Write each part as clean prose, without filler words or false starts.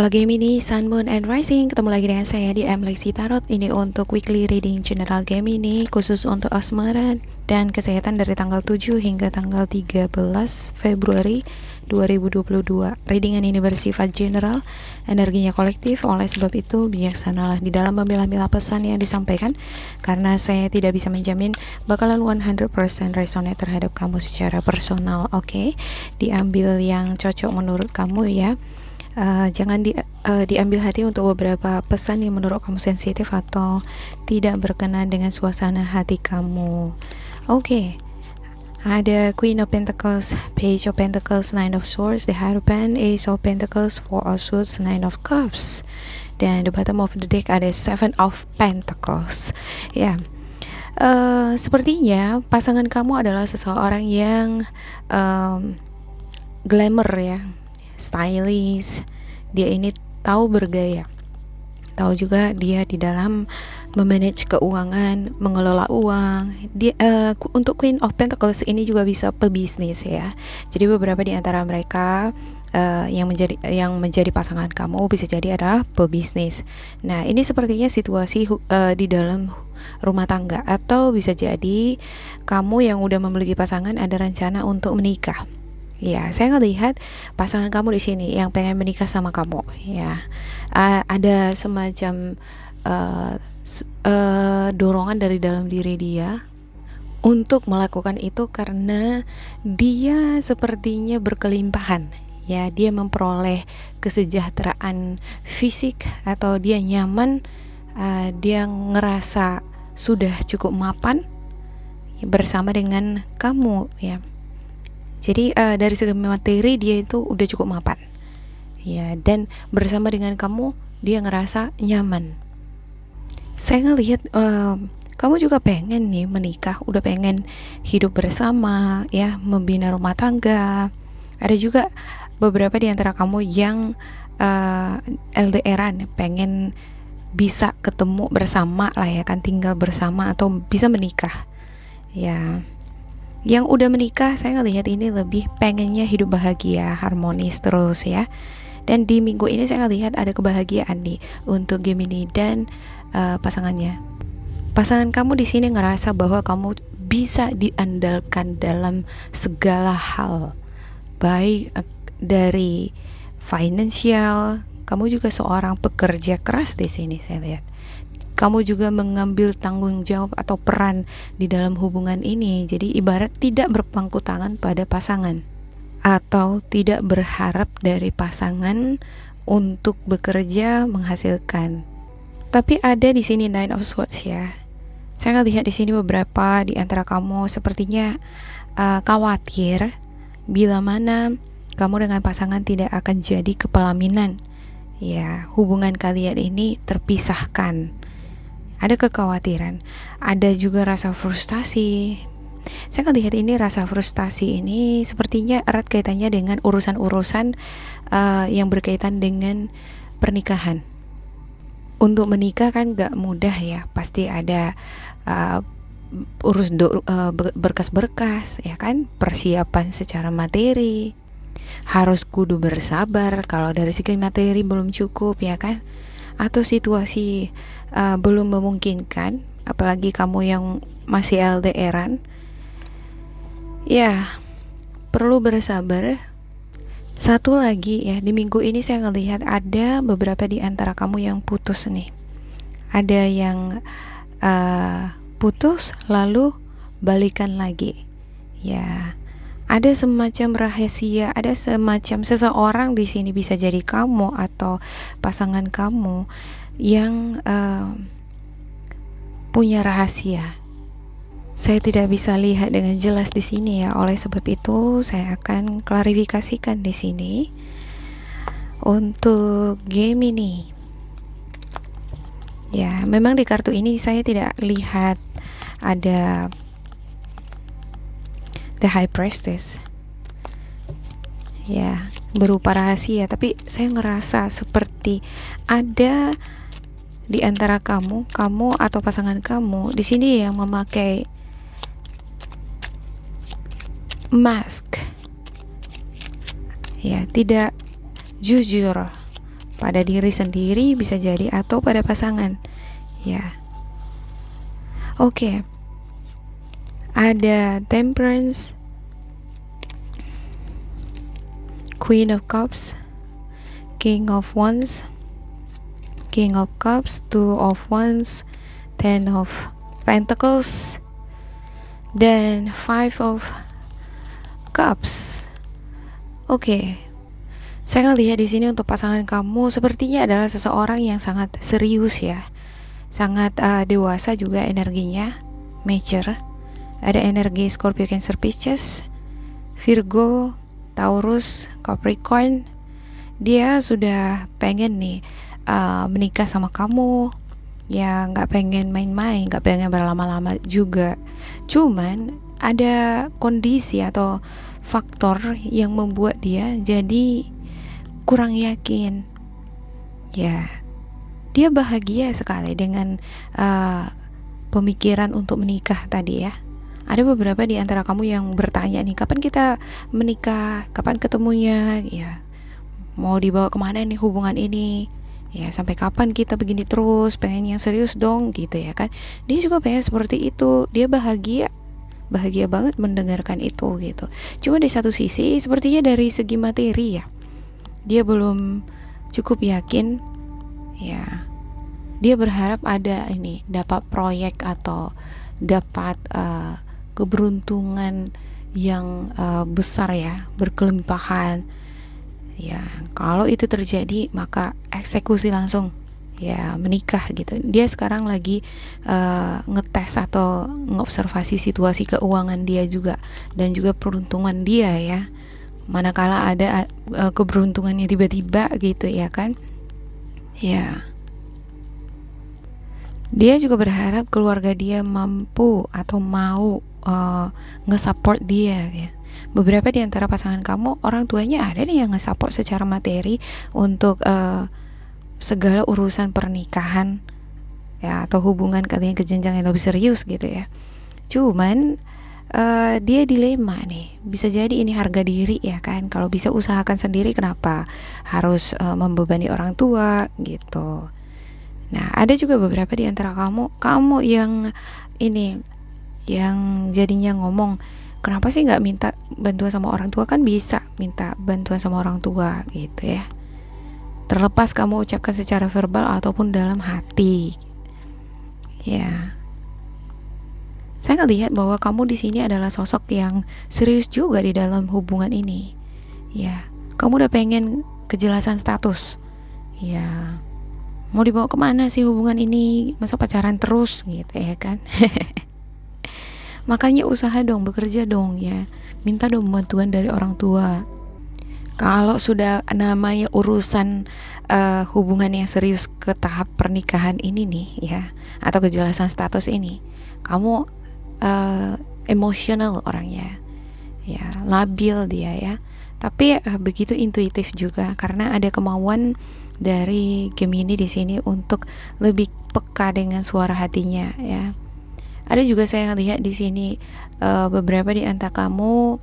Halo Gemini, Sun, Moon, and Rising. Ketemu lagi dengan saya di Lexi Tarot. Ini untuk weekly reading general Gemini, khusus untuk asmara dan kesehatan dari tanggal 7 hingga tanggal 13 Februari 2022. Readingan ini bersifat general, energinya kolektif. Oleh sebab itu, bijaksanalah di dalam memilah-milah pesan yang disampaikan, karena saya tidak bisa menjamin bakalan 100% resonate terhadap kamu secara personal. Oke? Diambil yang cocok menurut kamu ya. Jangan diambil hati untuk beberapa pesan yang menurut kamu sensitif atau tidak berkenan dengan suasana hati kamu. Oke. Ada Queen of Pentacles, Page of Pentacles, Nine of Swords, the Hierophant, Ace of Pentacles, Four of Swords, Nine of Cups, dan the bottom of the deck ada Seven of Pentacles. Ya, sepertinya pasangan kamu adalah seseorang yang glamour ya, stylish. Dia ini tahu bergaya, tahu juga dia di dalam memanage keuangan, mengelola uang. Dia untuk Queen of Pentacles ini juga bisa pebisnis ya. Jadi beberapa di antara mereka yang menjadi pasangan kamu bisa jadi adalah pebisnis. Nah, ini sepertinya situasi di dalam rumah tangga, atau bisa jadi kamu yang udah memiliki pasangan ada rencana untuk menikah. Ya, saya ngelihat pasangan kamu di sini yang pengen menikah sama kamu. Ya, ada semacam dorongan dari dalam diri dia untuk melakukan itu karena dia sepertinya berkelimpahan. Ya, dia memperoleh kesejahteraan fisik atau dia nyaman, dia ngerasa sudah cukup mapan bersama dengan kamu ya. Jadi dari segi materi dia itu udah cukup mapan ya, dan bersama dengan kamu dia ngerasa nyaman. Saya ngelihat kamu juga pengen nih menikah, udah pengen hidup bersama ya, membina rumah tangga. Ada juga beberapa di antara kamu yang LDRan, pengen bisa ketemu bersama lah ya kan, tinggal bersama atau bisa menikah ya. Yang udah menikah, saya ngelihat ini lebih pengennya hidup bahagia, harmonis terus ya. Dan di minggu ini saya ngelihat ada kebahagiaan nih untuk Gemini dan pasangannya. Pasangan kamu di sini ngerasa bahwa kamu bisa diandalkan dalam segala hal, baik dari financial. Kamu juga seorang pekerja keras di sini saya lihat. Kamu juga mengambil tanggung jawab atau peran di dalam hubungan ini. Jadi ibarat tidak berpangku tangan pada pasangan, atau tidak berharap dari pasangan untuk bekerja menghasilkan. Tapi ada di sini Nine of Swords ya. Saya lihat di sini beberapa di antara kamu sepertinya khawatir bila mana kamu dengan pasangan tidak akan jadi kepelaminan. Ya, hubungan kalian ini terpisahkan. Ada kekhawatiran, ada juga rasa frustasi. Saya lihat ini rasa frustasi ini sepertinya erat kaitannya dengan urusan-urusan yang berkaitan dengan pernikahan. Untuk menikah kan gak mudah ya, pasti ada berkas-berkas ya kan, persiapan secara materi, harus kudu bersabar kalau dari segi materi belum cukup ya kan, atau situasi belum memungkinkan, apalagi kamu yang masih LDRan ya, perlu bersabar. Satu lagi ya, di minggu ini saya ngelihat ada beberapa di antara kamu yang putus nih. Ada yang putus lalu balikan lagi ya. Ada semacam rahasia, ada semacam seseorang di sini, bisa jadi kamu atau pasangan kamu yang punya rahasia. Saya tidak bisa lihat dengan jelas di sini ya. Oleh sebab itu saya akan klarifikasikan di sini untuk Gemini. Ya, memang di kartu ini saya tidak lihat ada The High Priestess ya, berupa rahasia, tapi saya ngerasa seperti ada di antara kamu atau pasangan kamu di sini yang memakai mask ya, tidak jujur pada diri sendiri bisa jadi, atau pada pasangan ya. Oke. Ada Temperance, Queen of Cups, King of Wands, King of Cups, Two of Wands, Ten of Pentacles, dan Five of Cups. Oke. Saya ngelihat di sini untuk pasangan kamu sepertinya adalah seseorang yang sangat serius ya. Sangat dewasa juga energinya, mature. Ada energi Scorpio, Cancer, Pisces, Virgo, Taurus, Capricorn. Dia sudah pengen nih menikah sama kamu. Ya nggak pengen main-main, nggak pengen berlama-lama juga. Cuman ada kondisi atau faktor yang membuat dia jadi kurang yakin. Ya, dia bahagia sekali dengan pemikiran untuk menikah tadi ya. Ada beberapa di antara kamu yang bertanya nih, kapan kita menikah, kapan ketemunya, ya mau dibawa kemana nih hubungan ini, ya sampai kapan kita begini terus, pengen yang serius dong gitu ya kan. Dia juga pengen seperti itu, dia bahagia banget mendengarkan itu gitu. Cuma di satu sisi sepertinya dari segi materi ya, dia belum cukup yakin ya. Dia berharap ada ini, dapat proyek atau dapat keberuntungan yang besar ya, berkelimpahan ya. Kalau itu terjadi maka eksekusi langsung ya, menikah gitu. Dia sekarang lagi ngetes atau ngobservasi situasi keuangan dia juga, dan juga peruntungan dia ya, manakala ada keberuntungannya tiba-tiba gitu ya kan ya. Dia juga berharap keluarga dia mampu atau mau nge-support dia ya. Beberapa di antara pasangan kamu, orang tuanya ada nih yang nge-support secara materi untuk segala urusan pernikahan ya, atau hubungan kalian ke jenjang yang lebih serius gitu ya. Cuman dia dilema nih, bisa jadi ini harga diri ya kan. Kalau bisa usahakan sendiri, kenapa harus membebani orang tua gitu. Nah, ada juga beberapa di antara kamu yang ini, yang jadinya ngomong, kenapa sih nggak minta bantuan sama orang tua, kan bisa minta bantuan sama orang tua gitu ya. Terlepas kamu ucapkan secara verbal ataupun dalam hati. Ya. Saya ngelihat bahwa kamu di sini adalah sosok yang serius juga di dalam hubungan ini. Ya, kamu udah pengen kejelasan status. Ya. Mau dibawa kemana sih hubungan ini? Masa pacaran terus gitu ya kan? Makanya usaha dong, bekerja dong ya. Minta dong bantuan dari orang tua. Kalau sudah namanya urusan hubungan yang serius ke tahap pernikahan ini nih ya, atau kejelasan status ini, kamu emosional orangnya ya, labil dia ya. Tapi begitu intuitif juga, karena ada kemauan dari Gemini di sini untuk lebih peka dengan suara hatinya ya. Ada juga saya lihat di sini beberapa di antara kamu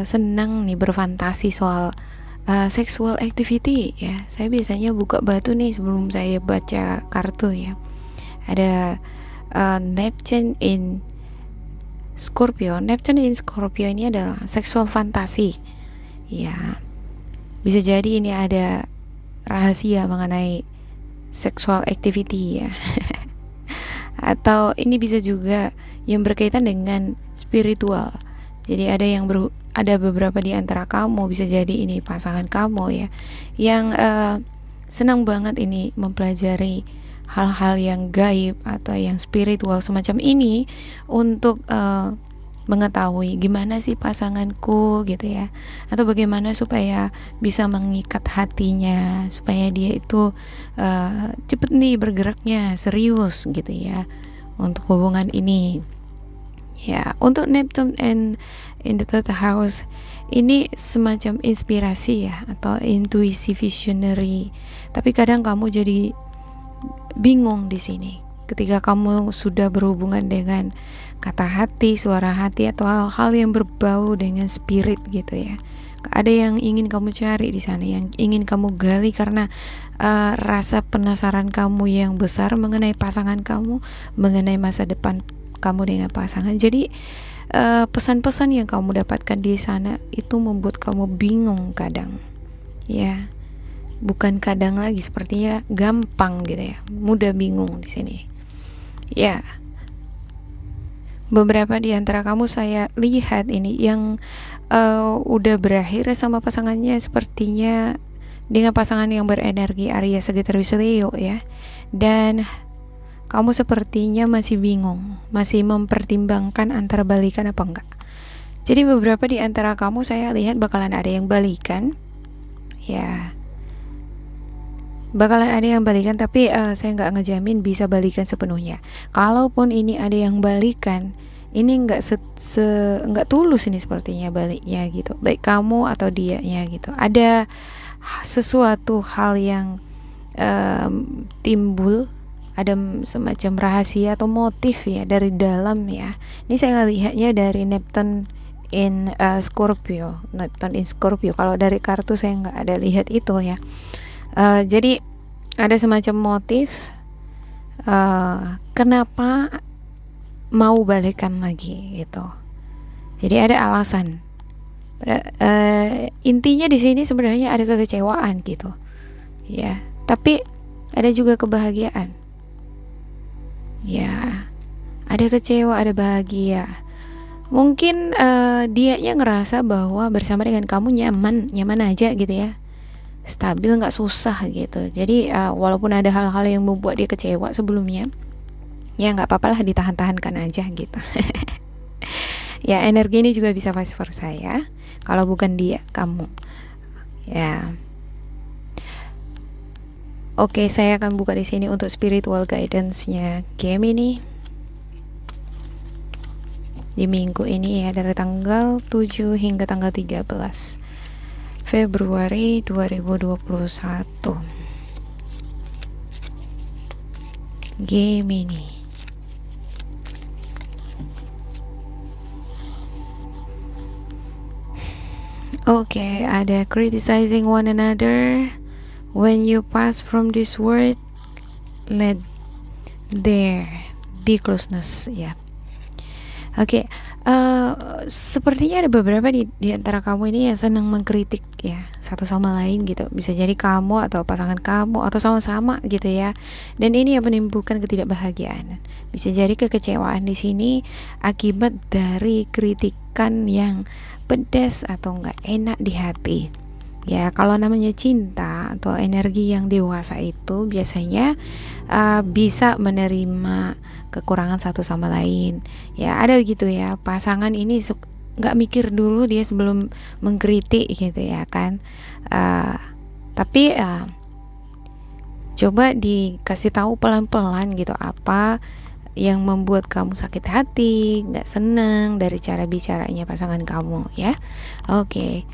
senang nih berfantasi soal sexual activity ya. Saya biasanya buka batu nih sebelum saya baca kartu ya. Ada Neptune in Scorpio. Neptune in Scorpio ini adalah sexual fantasi ya. Bisa jadi ini ada rahasia mengenai sexual activity ya. Atau ini bisa juga yang berkaitan dengan spiritual. Jadi ada beberapa di antara kamu, bisa jadi ini pasangan kamu ya, yang senang banget ini mempelajari hal-hal yang gaib atau yang spiritual semacam ini, untuk mengetahui gimana sih pasanganku gitu ya, atau bagaimana supaya bisa mengikat hatinya, supaya dia itu cepet nih bergeraknya serius gitu ya untuk hubungan ini ya. Untuk Neptune in the third house ini semacam inspirasi ya, atau intuisi visionary. Tapi kadang kamu jadi bingung di sini ketika kamu sudah berhubungan dengan kata hati, suara hati, atau hal-hal yang berbau dengan spirit gitu ya. Ada yang ingin kamu cari di sana, yang ingin kamu gali karena rasa penasaran kamu yang besar mengenai pasangan kamu, mengenai masa depan kamu dengan pasangan. Jadi pesan-pesan yang kamu dapatkan di sana itu membuat kamu bingung kadang, ya. Bukan kadang lagi, sepertinya gampang gitu ya, mudah bingung di sini. Ya, beberapa di antara kamu saya lihat ini yang udah berakhir sama pasangannya, sepertinya dengan pasangan yang berenergi Aries, Sagittarius, Leo ya. Dan kamu sepertinya masih bingung, masih mempertimbangkan antara balikan apa enggak. Jadi beberapa di antara kamu saya lihat bakalan ada yang balikan, ya. Bakalan ada yang balikan, tapi saya nggak ngejamin bisa balikan sepenuhnya. Kalaupun ini ada yang balikan, ini nggak tulus ini sepertinya baliknya gitu, baik kamu atau dianya gitu. Ada sesuatu hal yang timbul, ada semacam rahasia atau motif ya dari dalam ya. Ini saya lihatnya dari Neptune in Scorpio, Neptune in Scorpio. Kalau dari kartu saya nggak ada lihat itu ya. Jadi ada semacam motif kenapa mau balikan lagi gitu. Jadi ada alasan. Intinya di sini sebenarnya ada kekecewaan gitu, ya. Tapi ada juga kebahagiaan. Ya, ada kecewa, ada bahagia. Mungkin dianya ngerasa bahwa bersama dengan kamu nyaman aja gitu ya. Stabil, nggak susah gitu. Jadi walaupun ada hal-hal yang membuat dia kecewa sebelumnya, ya nggak apa-apa lah, ditahan-tahankan aja gitu. Ya, energi ini juga bisa vice versa ya. Kalau bukan dia, kamu. Ya. Oke, saya akan buka di sini untuk spiritual guidance-nya Gemini di minggu ini ya, dari tanggal 7 hingga tanggal 13 Februari 2021. Gemini. Oke, ada criticizing one another. When you pass from this world, let there be closeness ya. Oke, sepertinya ada beberapa di antara kamu ini yang senang mengkritik ya satu sama lain gitu. Bisa jadi kamu atau pasangan kamu atau sama-sama gitu ya. Dan ini yang menimbulkan ketidakbahagiaan. Bisa jadi kekecewaan di sini akibat dari kritikan yang pedas atau enggak enak di hati. Ya, kalau namanya cinta atau energi yang dewasa itu biasanya bisa menerima kekurangan satu sama lain. Ya, ada gitu ya. Pasangan ini nggak mikir dulu dia sebelum mengkritik gitu ya kan. Tapi coba dikasih tahu pelan-pelan gitu apa yang membuat kamu sakit hati, nggak senang dari cara bicaranya pasangan kamu ya. Oke.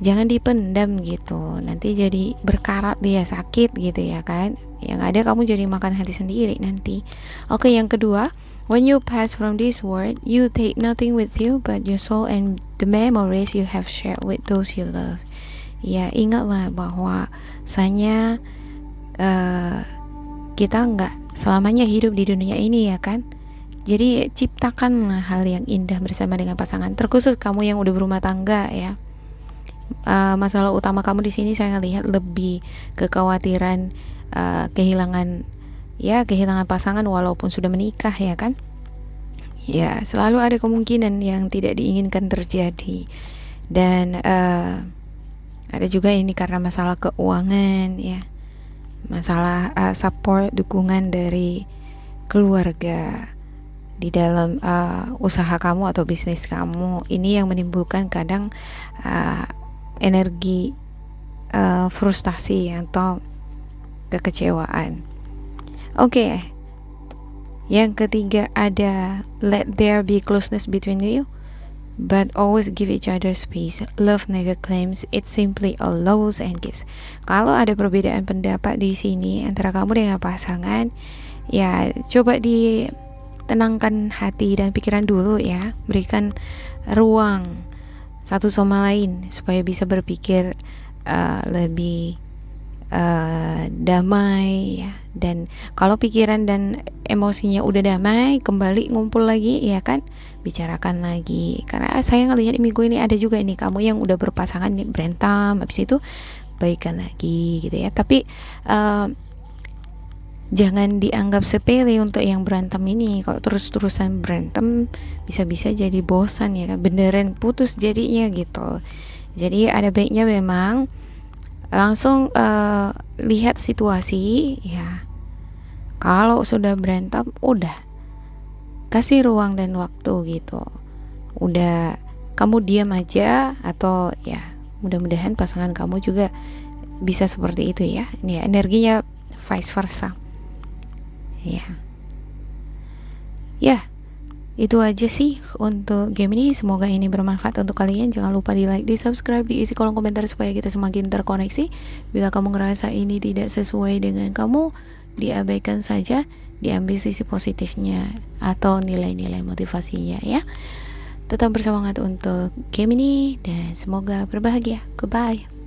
Jangan dipendam gitu, nanti jadi berkarat, dia sakit gitu ya kan. Yang ada kamu jadi makan hati sendiri nanti. Oke, yang kedua, when you pass from this world, you take nothing with you but your soul and the memories you have shared with those you love. Ya, ingatlah bahwa saya kita nggak selamanya hidup di dunia ini ya kan. Jadi ciptakanlah hal yang indah bersama dengan pasangan, terkhusus kamu yang udah berumah tangga ya. Masalah utama kamu di sini saya lihat lebih kekhawatiran kehilangan pasangan walaupun sudah menikah ya kan. Ya, selalu ada kemungkinan yang tidak diinginkan terjadi. Dan ada juga ini karena masalah keuangan ya, masalah support, dukungan dari keluarga di dalam usaha kamu atau bisnis kamu. Ini yang menimbulkan kadang energi frustasi atau kekecewaan. Oke. Yang ketiga ada let there be closeness between you, but always give each other space. Love never claims, it simply allows and gives. Kalau ada perbedaan pendapat di sini antara kamu dengan pasangan, ya coba ditenangkan hati dan pikiran dulu ya. Berikan ruang satu sama lain supaya bisa berpikir lebih damai ya. Dan kalau pikiran dan emosinya udah damai, kembali ngumpul lagi ya kan, bicarakan lagi. Karena saya ngelihat di minggu ini ada juga ini kamu yang udah berpasangan nih berantem, habis itu baikan lagi gitu ya. Tapi jangan dianggap sepele untuk yang berantem ini. Kalau terus-terusan berantem bisa-bisa jadi bosan ya kan, beneran putus jadinya gitu. Jadi ada baiknya memang langsung lihat situasi ya. Kalau sudah berantem udah kasih ruang dan waktu gitu. Udah kamu diam aja, atau ya mudah-mudahan pasangan kamu juga bisa seperti itu ya. Ini ya, energinya vice versa. Ya, itu aja sih untuk game ini. Semoga ini bermanfaat untuk kalian. Jangan lupa di like, di subscribe, diisi kolom komentar supaya kita semakin terkoneksi. Bila kamu ngerasa ini tidak sesuai dengan kamu, diabaikan saja, diambil sisi positifnya atau nilai-nilai motivasinya ya. Tetap bersemangat untuk game ini dan semoga berbahagia. Goodbye.